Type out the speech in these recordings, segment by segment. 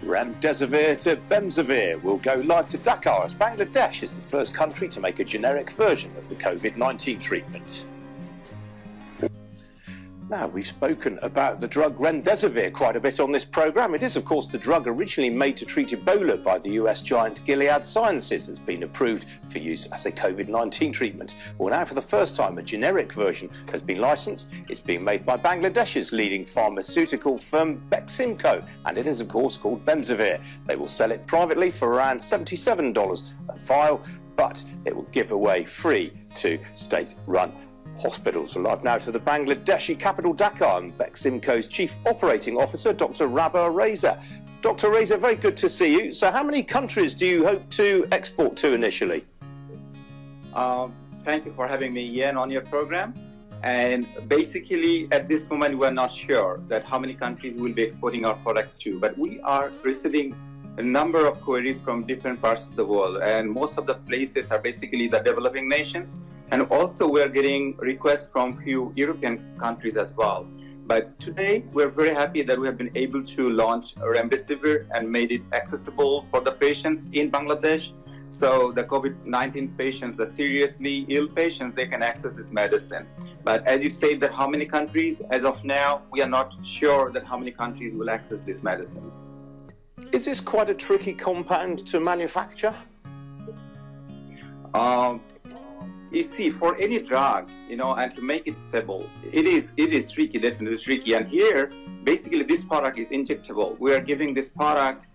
Remdesivir to Beximco will go live to Dhaka as Bangladesh is the first country to make a generic version of the COVID-19 treatment. Now, we've spoken about the drug Remdesivir quite a bit on this programme. It is, of course, the drug originally made to treat Ebola by the US giant Gilead Sciences that's been approved for use as a COVID-19 treatment. Well, now, for the first time, a generic version has been licensed. It's being made by Bangladesh's leading pharmaceutical firm, Beximco, and it is, of course, called Remdesivir. They will sell it privately for around $77 a vial, but it will give away free to state-run hospitals. We're live now to the Bangladeshi capital Dhaka and Beximco's Chief Operating Officer, Dr. Rabah Reza. Dr. Reza, very good to see you. So how many countries do you hope to export to initially? Thank you for having me, Ian, on your program. And basically, at this moment, we're not sure that how many countries we'll be exporting our products to, but we are receiving a number of queries from different parts of the world, and most of the places are basically the developing nations, and also we're getting requests from few European countries as well. But today we're very happy that we have been able to launch Remdesivir and made it accessible for the patients in Bangladesh. So the COVID-19 patients, the seriously ill patients, they can access this medicine. But as you say, that how many countries, as of now, we are not sure that how many countries will access this medicine. Is this quite a tricky compound to manufacture? You see, for any drug, and to make it stable, it is tricky, definitely tricky. And here, basically, this product is injectable. We are giving this product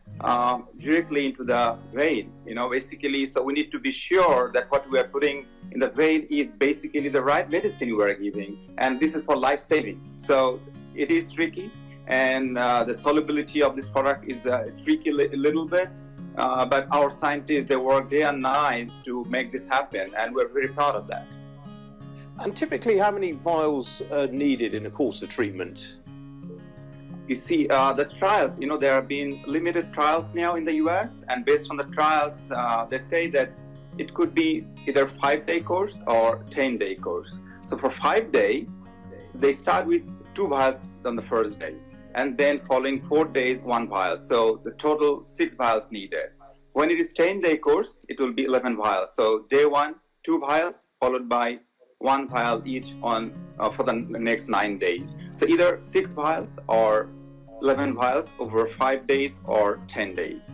directly into the vein, basically. So we need to be sure that what we are putting in the vein is basically the right medicine we are giving. And this is for life-saving. So it is tricky. And the solubility of this product is tricky a little bit, but our scientists, they work day and night to make this happen, and we're very proud of that. And typically, how many vials are needed in a course of treatment? You see, the trials, there have been limited trials now in the US, and based on the trials, they say that it could be either 5-day course or 10-day course. So for 5-day, they start with 2 vials on the first day, and then following 4 days, 1 vial. So the total 6 vials needed. When it is 10-day course, it will be 11 vials. So day 1, 2 vials, followed by 1 vial each on for the next 9 days. So either 6 vials or 11 vials over 5 days or 10 days.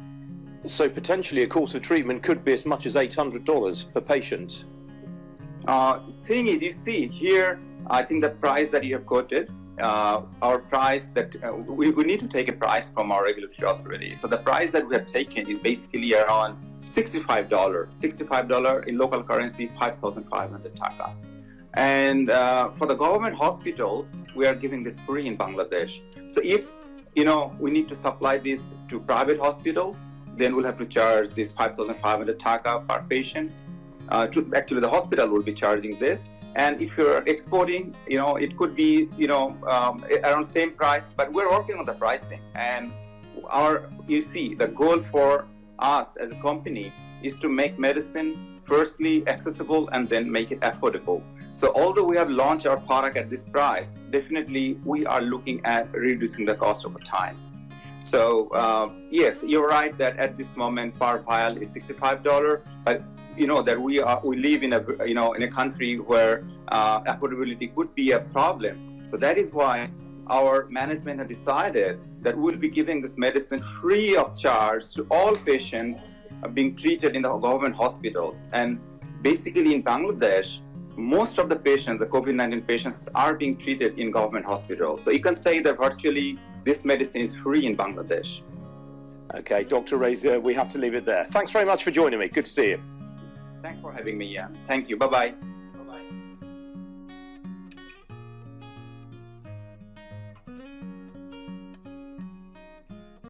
So potentially a course of treatment could be as much as $800 per patient. Thing is, you see here, I think the price that you have quoted, our price that we need to take a price from our regulatory authority. So the price that we have taken is basically around $65 in local currency, 5,500 taka. And for the government hospitals, we are giving this free in Bangladesh. So if we need to supply this to private hospitals, then we'll have to charge this 5,500 taka per patient. Actually, the hospital will be charging this. And if you're exporting, it could be, around same price, but we're working on the pricing. And the goal for us as a company is to make medicine firstly accessible and then make it affordable. So although we have launched our product at this price, definitely we are looking at reducing the cost over time. So yes, you're right that at this moment per vial is $65, but that we live in a country where affordability could be a problem. So that is why our management has decided that we'll be giving this medicine free of charge to all patients being treated in the government hospitals. And basically in Bangladesh, most of the patients, the COVID-19 patients, are being treated in government hospitals. So you can say that virtually this medicine is free in Bangladesh. Okay, Dr. Reza, we have to leave it there. Thanks very much for joining me. Good to see you. Thanks for having me, yeah. Thank you. Bye-bye. Bye-bye.